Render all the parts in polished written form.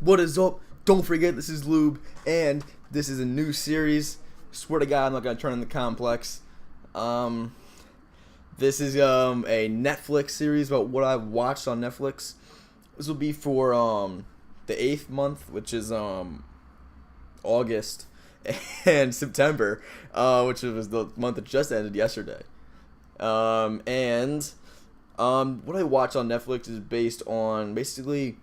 What is up? Don't forget, this is Lube, and this is a new series. Swear to God, I'm not gonna turn in the complex. This is a Netflix series about what I've watched on Netflix. This will be for the 8th month, which is August, and September, which was the month that just ended yesterday. And what I watch on Netflix is based on basically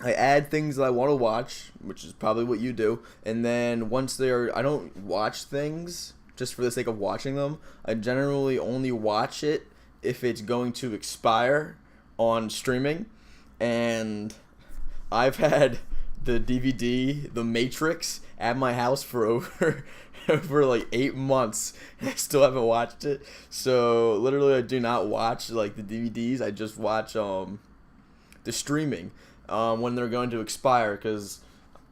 I add things that I want to watch, which is probably what you do, and then once they're I don't watch things just for the sake of watching them. I generally only watch it if it's going to expire on streaming, and I've had the DVD, The Matrix, at my house for over like 8 months, and I still haven't watched it. So literally, I do not watch like the DVDs. I just watch the streaming when they're going to expire, because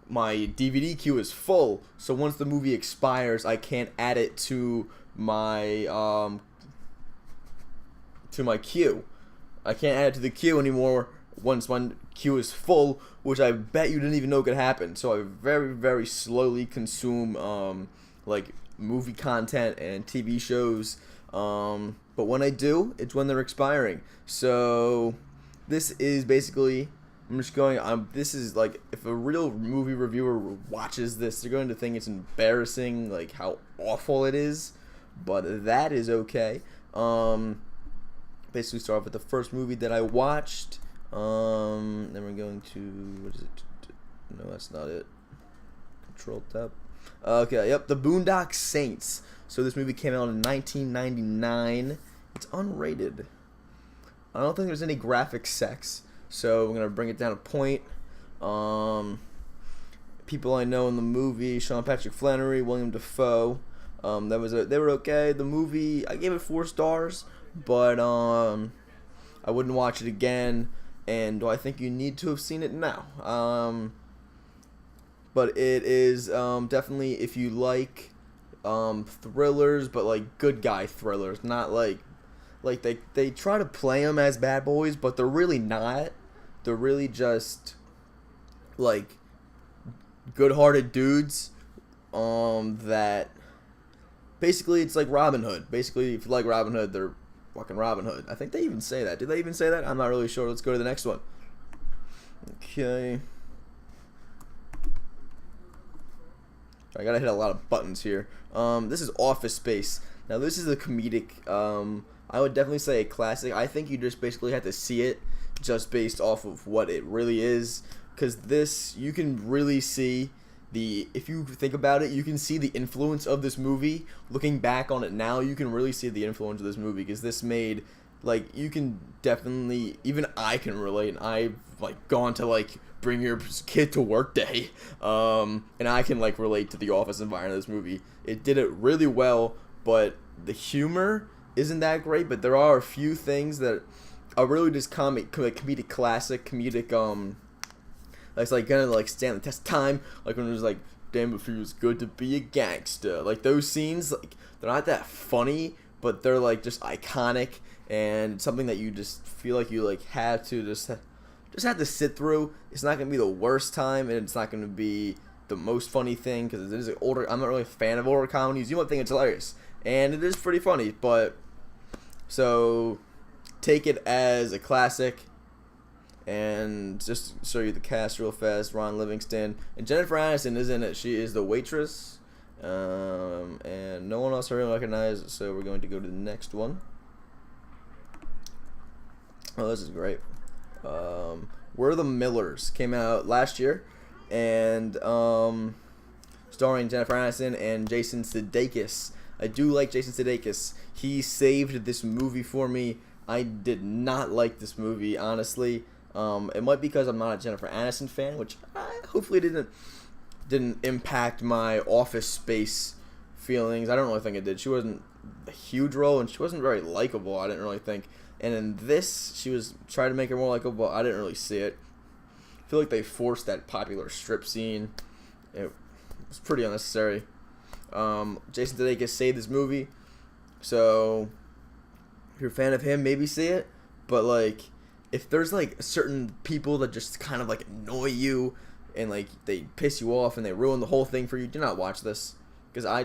my DVD queue is full. So once the movie expires, I can't add it to my queue. I can't add it to the queue anymore once my queue is full, which I bet you didn't even know could happen. So I very, very slowly consume like movie content and TV shows. But when I do, it's when they're expiring. So this is basically, I'm just going, this is like, if a real movie reviewer watches this, they're going to think it's embarrassing, like how awful it is. But that is okay. Basically start off with the first movie that I watched. Then we're going to, what is it? No, that's not it. Control tab. Okay, yep, The Boondock Saints. So this movie came out in 1999. It's unrated. I don't think there's any graphic sex, so we're gonna bring it down a point. People I know in the movie: Sean Patrick Flannery, William Dafoe. They were okay. The movie, I gave it 4 stars, but I wouldn't watch it again. And do I think you need to have seen it? No. But it is definitely, if you like thrillers, but like good guy thrillers, not like they try to play them as bad boys, but they're really not. They're really just like good-hearted dudes that basically, it's like Robin Hood. Basically, if you like Robin Hood, they're fucking Robin Hood. I think they even say that. Did they even say that? I'm not really sure. Let's go to the next one. Okay. I gotta hit a lot of buttons here. This is Office Space. Now, this is a comedic, I would definitely say a classic. I think you just basically have to see it just based off of what it really is. Because this, you can really see if you think about it, you can see the influence of this movie. Looking back on it now, you can really see the influence of this movie, because this made, like, you can definitely, even I can relate, and I've like gone to like bring your kid to work day, and I can like relate to the office environment of this movie. It did it really well, but the humor isn't that great. But there are a few things that are really just comedic classic, comedic that's like gonna like stand the test of time, like when it was like, damn, it feels good to be a gangster. Like those scenes, like they're not that funny, but they're like just iconic, and it's something that you just feel like you like have to just have to sit through. It's not gonna be the worst time, and it's not gonna be the most funny thing, because it is older. I'm not really a fan of older comedies. You might think it's hilarious, and it is pretty funny, but so take it as a classic. And just show you the cast real fast: Ron Livingston and Jennifer Aniston is in it. She is the waitress, and no one else I really recognize. So we're going to go to the next one. Oh, this is great. We're the Millers came out last year, and starring Jennifer Aniston and Jason Sudeikis. I do like Jason Sudeikis. He saved this movie for me. I did not like this movie, honestly. It might be because I'm not a Jennifer Aniston fan, which hopefully didn't impact my Office Space feelings. I don't really think it did. She wasn't a huge role, and she wasn't very likable, I didn't really think. And in this, she was trying to make her more likable. I didn't really see it. I feel like they forced that popular strip scene. It was pretty unnecessary. Jason Sudeikis saved this movie, so if you're a fan of him, maybe see it. But like, if there's like certain people that just kind of like annoy you and like they piss you off and they ruin the whole thing for you, do not watch this. Because I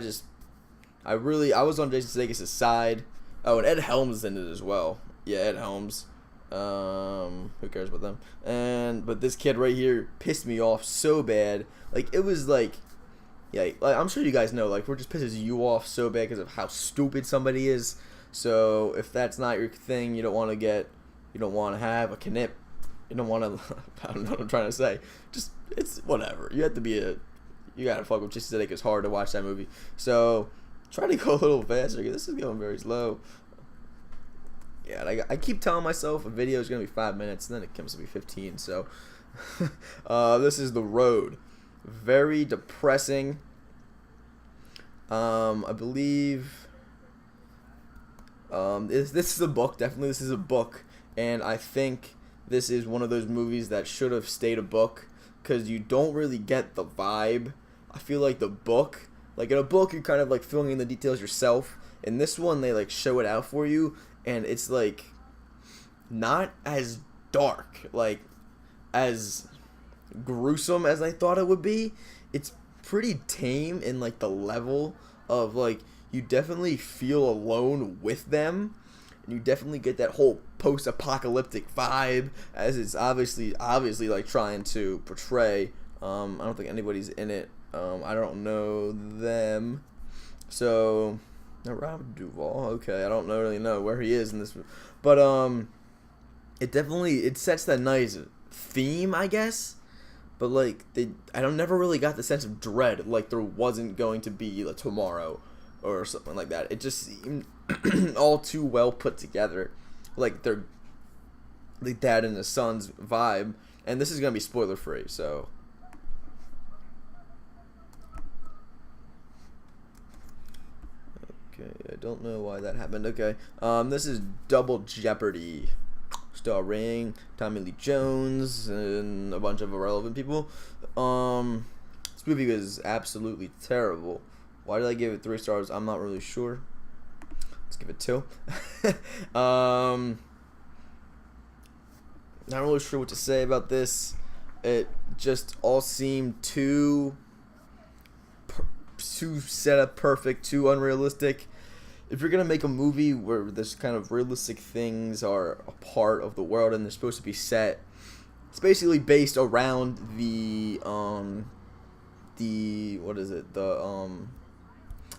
was on Jason Sudeikis' side. Oh, and Ed Helms is in it as well. Yeah, Ed Helms. Who cares about them? But this kid right here pissed me off so bad. Like, it was like, yeah, like, I'm sure you guys know, like, we're just pisses you off so bad because of how stupid somebody is. So if that's not your thing, you don't want to have a knip. You don't want to, I don't know what I'm trying to say. Just, it's whatever. You gotta fuck with Jason Sudeikis hard to watch that movie. So try to go a little faster because this is going very slow. Yeah, I keep telling myself a video is going to be 5 minutes, and then it comes to be 15, so. This is The Road. Very depressing. I believe. This is a book. Definitely, this is a book, and I think this is one of those movies that should have stayed a book, because you don't really get the vibe. I feel like the book, like in a book, you're kind of like filling in the details yourself. In this one, they like show it out for you, and it's like not as dark, like as gruesome as I thought it would be. It's pretty tame in like the level of like you definitely feel alone with them, and you definitely get that whole post-apocalyptic vibe as it's obviously like trying to portray. I don't think anybody's in it. I don't know them, so Robert Duvall. Okay, I don't really know where he is in this, but it sets that nice theme, I guess. But like I don't never really got the sense of dread, like there wasn't going to be a tomorrow or something like that. It just seemed all too well put together, like they're the dad and the son's vibe. And this is gonna be spoiler free, so. Okay, I don't know why that happened. Okay, this is Double Jeopardy, starring Tommy Lee Jones and a bunch of irrelevant people. This movie was absolutely terrible. Why did I give it 3 stars? I'm not really sure. Let's give it 2. Not really sure what to say about this. It just all seemed too set up perfect, too unrealistic. If you're gonna make a movie where this kind of realistic things are a part of the world and they're supposed to be set, it's basically based around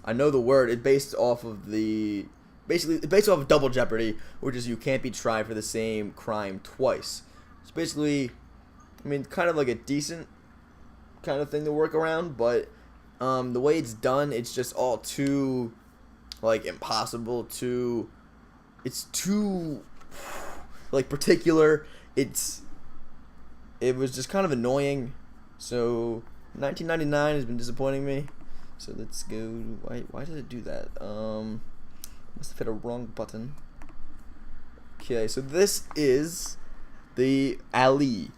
I know the word. It's based off of it's based off of Double Jeopardy, which is you can't be tried for the same crime twice. It's basically, I mean, kind of like a decent kind of thing to work around, but the way it's done, it's just all too like impossible. It's too like particular. It was just kind of annoying. So 1999 has been disappointing me. So let's go. Why did it do that? Must have hit a wrong button. Okay, so this is the Ali.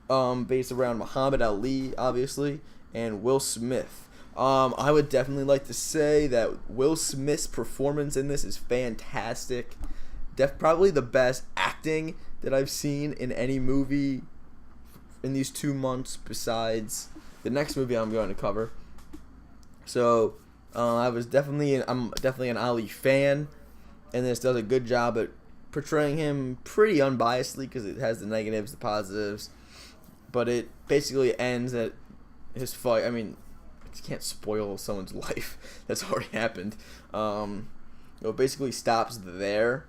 Based around Muhammad Ali, obviously, and Will Smith. I would definitely like to say that Will Smith's performance in this is fantastic. Probably the best acting that I've seen in any movie in these 2 months, besides the next movie I'm going to cover. So I'm definitely an Ali fan, and this does a good job at portraying him pretty unbiasedly because it has the negatives, the positives, but it basically ends at his fight. I mean, you can't spoil someone's life that's already happened. It basically stops there,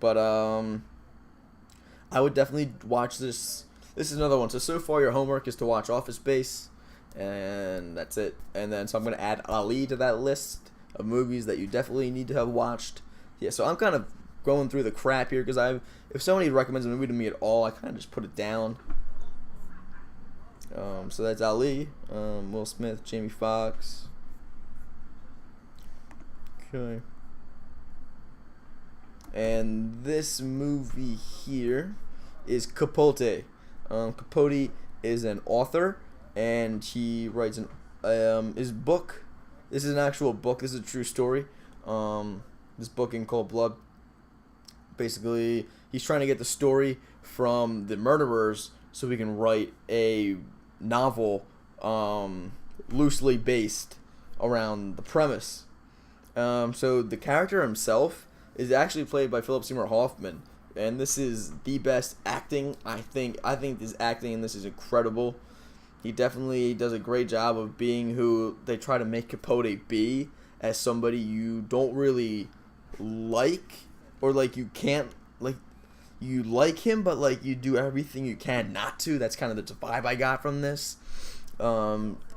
but I would definitely watch this. This is another one. So far your homework is to watch Office Space, and that's it. And then so I'm going to add Ali to that list of movies that you definitely need to have watched. Yeah, so I'm kind of going through the crap here because if somebody recommends a movie to me at all, I kind of just put it down. So that's Ali, Will Smith, Jamie Foxx. Okay. And this movie here is Capote. Capote is an author, and he writes his book. This is an actual book. This is a true story. This book in cold blood. Basically, he's trying to get the story from the murderers so he can write a novel loosely based around the premise. So the character himself is actually played by Philip Seymour Hoffman, and this is the best acting. I think his acting in this is incredible. He definitely does a great job of being who they try to make Capote be, as somebody you don't really like, or like you can't like. You like him, but like you do everything you can not to. That's kind of the vibe I got from this.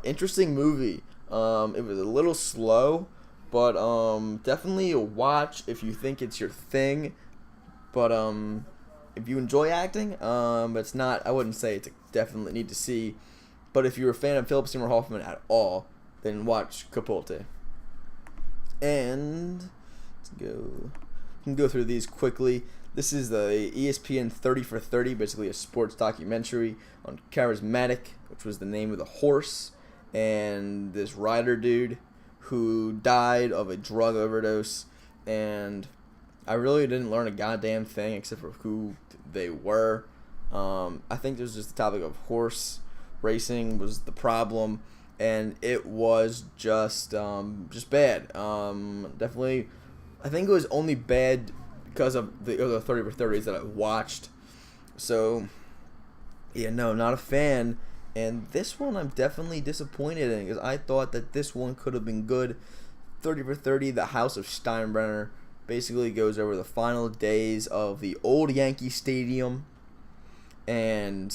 Interesting movie. It was a little slow, but definitely a watch if you think it's your thing. But if you enjoy acting, it's not. I wouldn't say it's a definitely need to see. But if you're a fan of Philip Seymour Hoffman at all, then watch Capote. And let's go. We can go through these quickly. This is the ESPN 30 for 30, basically a sports documentary on Charismatic, which was the name of the horse, and this rider dude who died of a drug overdose. And I really didn't learn a goddamn thing except for who they were. I think it was just the topic of horse racing was the problem, and it was just bad. Definitely, I think it was only bad because of the other 30 for 30s that I watched. So, yeah, no, not a fan. And this one I'm definitely disappointed in, because I thought that this one could have been good. 30 for 30, The House of Steinbrenner, basically goes over the final days of the old Yankee Stadium. And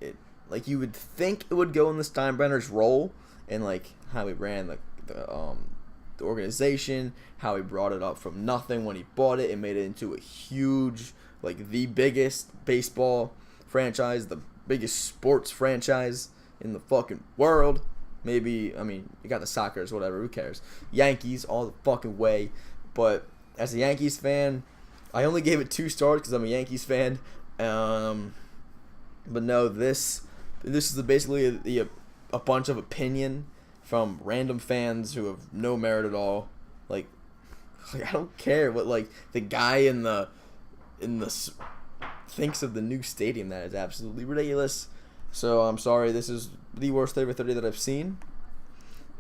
it, like, you would think it would go in the Steinbrenner's role, and like how he ran the organization, how he brought it up from nothing when he bought it and made it into a huge, like the biggest baseball franchise, the biggest sports franchise in the fucking world. Maybe, I mean, you got the Sockers, whatever, who cares? Yankees all the fucking way. But as a Yankees fan, I only gave it 2 stars because I'm a Yankees fan. But no, this is basically a bunch of opinion from random fans who have no merit at all. Like I don't care what like the guy in the thinks of the new stadium. That is absolutely ridiculous. So I'm sorry, this is the worst 30 for 30 that I've seen.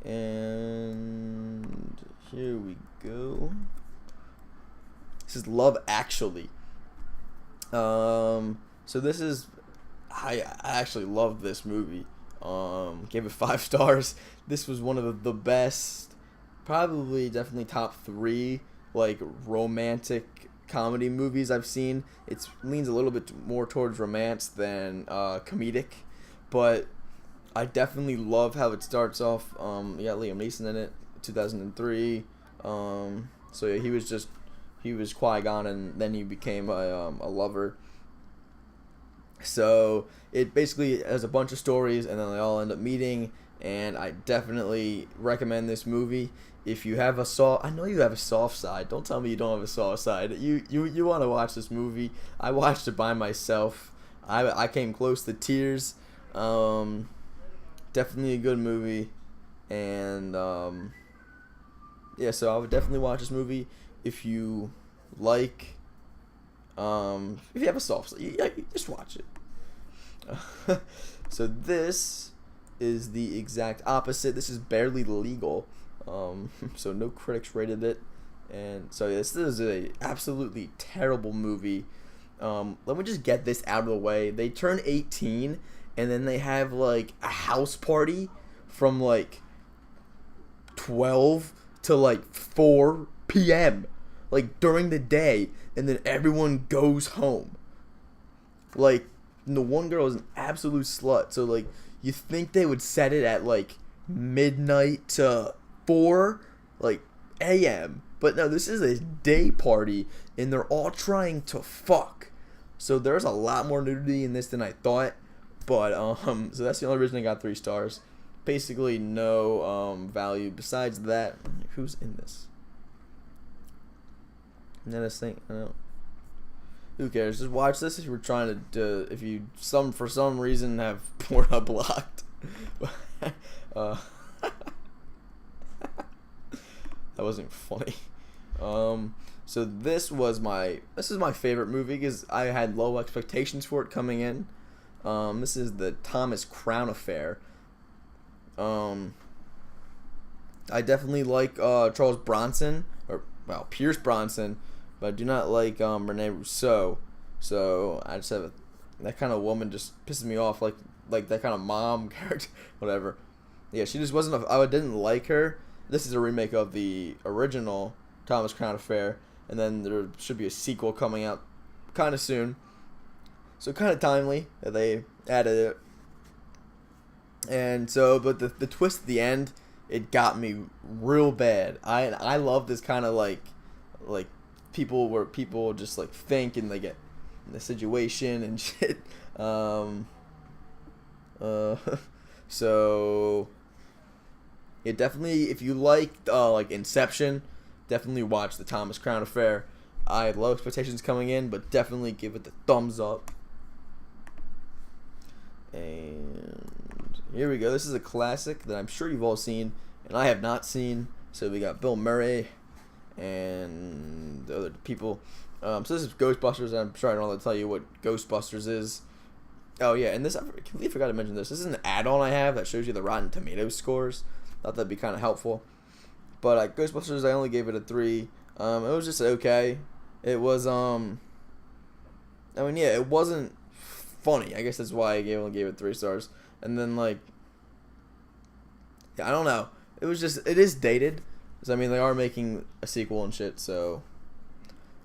And here we go. This is Love Actually. So this is, I actually loved this movie. Gave it 5 stars. This was one of the best, probably definitely top 3 like romantic comedy movies I've seen. It leans a little bit more towards romance than comedic, but I definitely love how it starts off. You got Liam Neeson in it, 2003. So yeah, he was Qui-Gon, and then he became a lover. So it basically has a bunch of stories, and then they all end up meeting. And I definitely recommend this movie. If you have I know you have a soft side. Don't tell me you don't have a soft side. You want to watch this movie. I watched it by myself. I came close to tears. Definitely a good movie. And yeah, so I would definitely watch this movie if you like. If you have a soft side, you just watch it. So this is the exact opposite. This is barely legal. So no critics rated it, and so this is a absolutely terrible movie. Let me just get this out of the way. They turn 18, and then they have like a house party from like 12 to like 4 p.m. like during the day, and then everyone goes home. Like, the one girl is an absolute slut, so like you think they would set it at like midnight to 4 like a.m. But no, this is a day party, and they're all trying to fuck. So there's a lot more nudity in this than I thought. But so that's the only reason I got 3 stars. Basically no value besides that. Who's in this? This thing, I don't know. Who cares? Just watch this if you were trying to if you for some reason have Pornhub blocked. That wasn't funny. So So this is my favorite movie because I had low expectations for it coming in. This is the Thomas Crown Affair. I definitely like Charles Bronson, or well, Pierce Bronson, but I do not like Rene Rousseau. So I just have that kind of woman just pisses me off, like that kind of mom character, whatever. Yeah, she just wasn't. I didn't like her. This is a remake of the original Thomas Crown Affair, and then there should be a sequel coming out kind of soon. So kind of timely that they added it. And so, but the twist at the end, it got me real bad. I love this kind of like people where people just like think and they get in the situation and shit. So it definitely, if you like Inception, definitely watch the Thomas Crown Affair. I had low expectations coming in, but definitely give it the thumbs up. And here we go. This is a classic that I'm sure you've all seen, and I have not seen. So we got Bill Murray and the other people. So this is Ghostbusters. I'm sorry, I don't know to tell you what Ghostbusters is. Oh yeah, and this, I completely forgot to mention this. This is an add-on I have that shows you the Rotten Tomatoes scores. Thought that'd be kind of helpful. But Ghostbusters, I only gave it a 3. It was just okay. It was it wasn't funny. I guess that's why I only gave it 3 stars. And then I don't know. It is dated. So, I mean, they are making a sequel and shit. So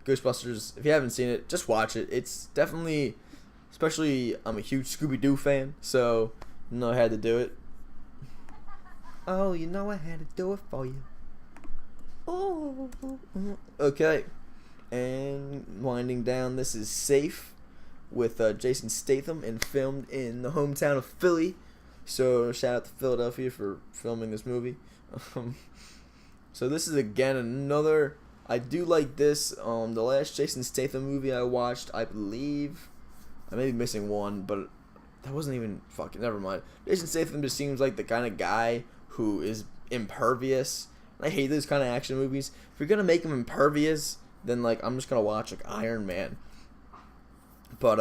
Ghostbusters, if you haven't seen it, just watch it. It's definitely, especially I'm a huge Scooby-Doo fan, so you know I had to do it. Oh, you know I had to do it for you. Oh, okay. And winding down, this is Safe with Jason Statham and filmed in the hometown of Philly. So shout out to Philadelphia for filming this movie. So this is again another. I do like this. The last Jason Statham movie I watched, I believe, I may be missing one, but that wasn't even fucking. Never mind. Jason Statham just seems like the kind of guy who is impervious. I hate those kind of action movies. If you're gonna make him impervious, then I'm just gonna watch Iron Man. But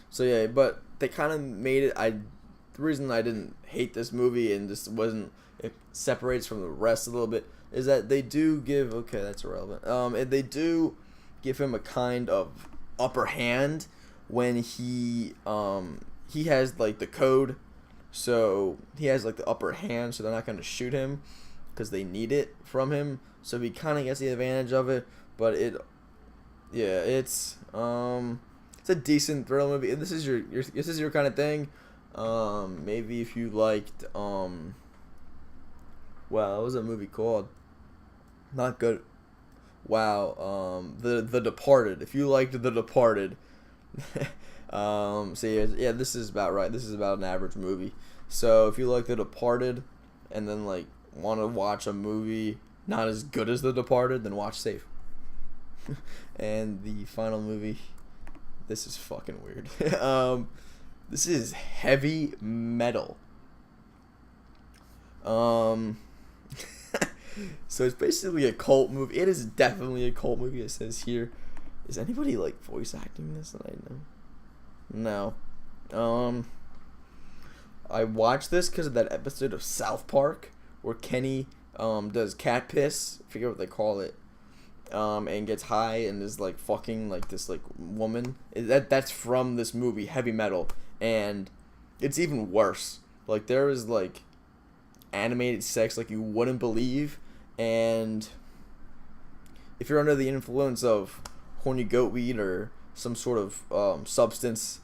so yeah, but they kind of made it. The reason I didn't hate this movie and just wasn't, it separates from the rest a little bit, is that they do give, okay, that's irrelevant. They do give him a kind of upper hand when he has the code, so he has the upper hand, so they're not gonna shoot him because they need it from him. So he kind of gets the advantage of it, but it's a decent thriller movie. And this is your kind of thing. Maybe if you liked what was that movie called? Not good. Wow. The Departed. If you liked The Departed, so yeah, this is about right. This is about an average movie. So if you like The Departed, and then want to watch a movie not as good as The Departed, then watch Safe. And the final movie, this is fucking weird. This is Heavy Metal. So it's basically a cult movie. It is definitely a cult movie. It says here. Is anybody voice acting this that I know? No. I watched this because of that episode of South Park where Kenny does cat piss. I forget what they call it. And gets high and is fucking this woman. That's from this movie Heavy Metal, and it's even worse. There is animated sex you wouldn't believe, and if you're under the influence of horny goat weed or some sort of substance,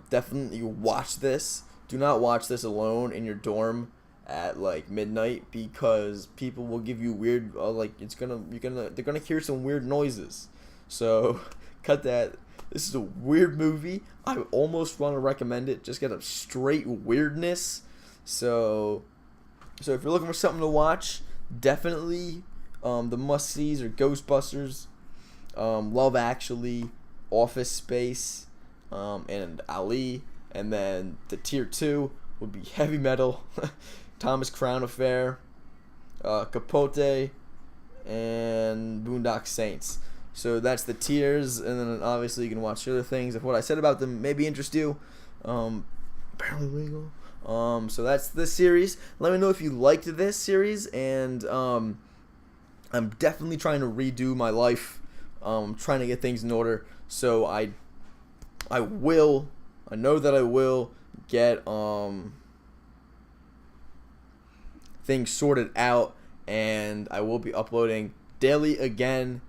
definitely watch this. Do not watch this alone in your dorm at midnight, because people will give you weird they're gonna hear some weird noises. So cut that. This is a weird movie. I almost want to recommend it. Just get a straight weirdness. So if you're looking for something to watch, definitely the must-sees are Ghostbusters, Love Actually, Office Space, and Ali. And then the tier 2 would be Heavy Metal, Thomas Crown Affair, Capote, and Boondock Saints. So that's the tiers, and then obviously you can watch other things if what I said about them maybe interest you. Barely legal. So that's this series. Let me know if you liked this series, and I'm definitely trying to redo my life. Trying to get things in order. So I know that I will get things sorted out, and I will be uploading daily again.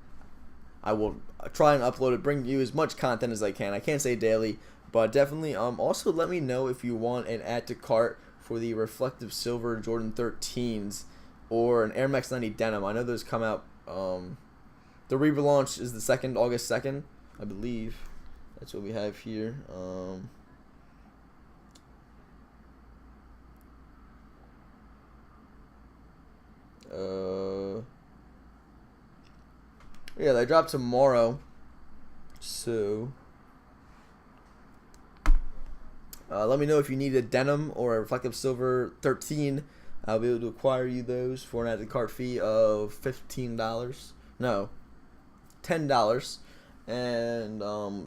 I will try and upload it, bring you as much content as I can. I can't say daily, but definitely also let me know if you want an add to cart for the reflective silver Jordan 13s or an Air Max 90 denim. I know those come out. The relaunch is the August 2nd, I believe. That's what we have here. Yeah, they drop tomorrow. So let me know if you need a denim or a reflective silver 13. I'll be able to acquire you those for an added cart fee of $15. No, $10. And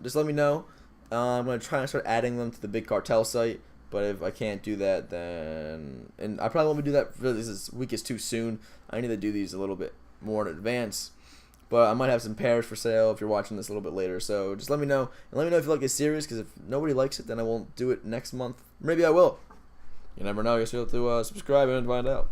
just let me know. I'm gonna try and start adding them to the Big Cartel site. But if I can't do that, then I probably won't do that for this week. Is too soon. I need to do these a little bit more in advance. But I might have some pairs for sale if you're watching this a little bit later. So just let me know. And let me know if you like this series, because if nobody likes it, then I won't do it next month. Maybe I will. You never know. You still have to subscribe and find out.